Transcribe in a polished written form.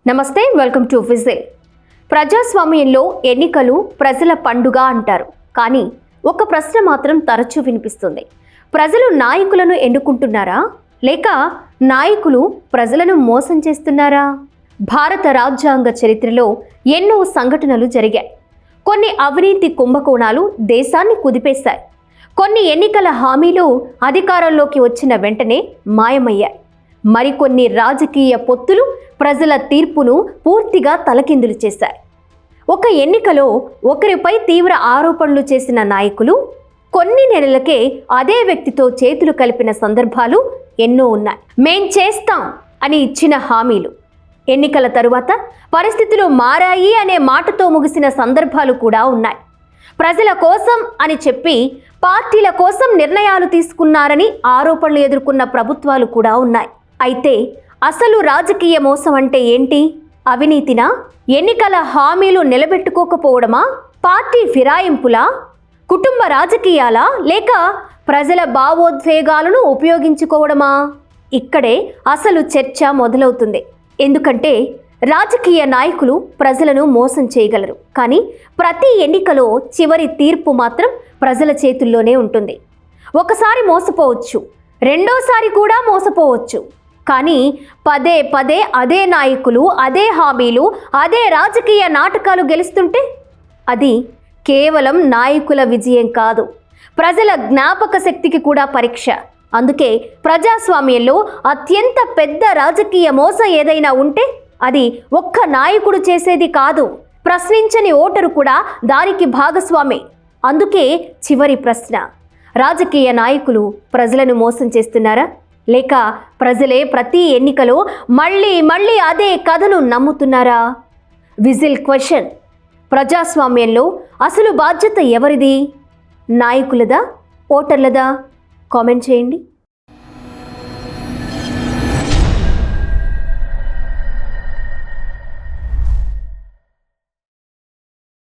నమస్తే, welcome to whistle. ప్రజాస్వామ్యంలో ఎన్నికలు ప్రజల పండుగ అంటారు. కానీ ఒక ప్రశ్న మాత్రం తరచూ వినిపిస్తుంది. ప్రజలు నాయకులను ఎన్నుకుంటున్నారా, లేక నాయకులు ప్రజలను మోసం చేస్తున్నారా? భారత రాజ్యాంగ చరిత్రలో ఎన్నో సంఘటనలు జరిగాయి. కొన్ని అవినీతి కుంభకోణాలు దేశాన్ని కుదిపేశాయి. కొన్ని ఎన్నికల హామీలు అధికారంలోకి వచ్చిన వెంటనే మాయమయ్యాయి. మరికొన్ని రాజకీయ పొత్తులు ప్రజల తీర్పును పూర్తిగా తలకిందులు చేశాయి. ఒక ఎన్నికలో ఒకరిపై తీవ్ర ఆరోపణలు చేసిన నాయకులు కొన్ని నెలలకే అదే వ్యక్తితో చేతులు కలిపిన సందర్భాలు ఎన్నో ఉన్నాయి. మేం చేస్తాం అని ఇచ్చిన హామీలు ఎన్నికల తరువాత పరిస్థితులు మారాయి అనే మాటతో ముగిసిన సందర్భాలు కూడా ఉన్నాయి. ప్రజల కోసం అని చెప్పి పార్టీల కోసం నిర్ణయాలు తీసుకున్నారని ఆరోపణలు ఎదుర్కొన్న ప్రభుత్వాలు కూడా ఉన్నాయి. అయితే అసలు రాజకీయ మోసం అంటే ఏంటి? అవినీతినా? ఎన్నికల హామీలు నిలబెట్టుకోకపోవడమా? పార్టీ ఫిరాయింపులా? కుటుంబ రాజకీయాలా? లేక ప్రజల భావోద్వేగాలను ఉపయోగించుకోవడమా? ఇక్కడే అసలు చర్చ మొదలవుతుంది. ఎందుకంటే రాజకీయ నాయకులు ప్రజలను మోసం చేయగలరు, కానీ ప్రతి ఎన్నికలో చివరి తీర్పు మాత్రం ప్రజల చేతుల్లోనే ఉంటుంది. ఒకసారి మోసపోవచ్చు, రెండోసారి కూడా మోసపోవచ్చు, కానీ పదే పదే అదే నాయకులు, అదే హామీలు, అదే రాజకీయ నాటకాలు గెలుస్తుంటే అది కేవలం నాయకుల విజయం కాదు, ప్రజల జ్ఞాపక శక్తికి కూడా పరీక్ష. అందుకే ప్రజాస్వామ్యంలో అత్యంత పెద్ద రాజకీయ మోసం ఏదైనా ఉంటే అది ఒక్క నాయకుడు చేసేది కాదు, ప్రశ్నించని ఓటరు కూడా దానికి భాగస్వామి. అందుకే చివరి ప్రశ్న, రాజకీయ నాయకులు ప్రజలను మోసం చేస్తున్నారా, లేక ప్రజలే ప్రతి ఎన్నికలో మళ్ళీ అదే కథను నమ్ముతున్నారా? Whistle question. ప్రజాస్వామ్యంలో అసలు బాధ్యత ఎవరిది? నాయకులదా, ఓటర్లదా? కామెంట్ చేయండి.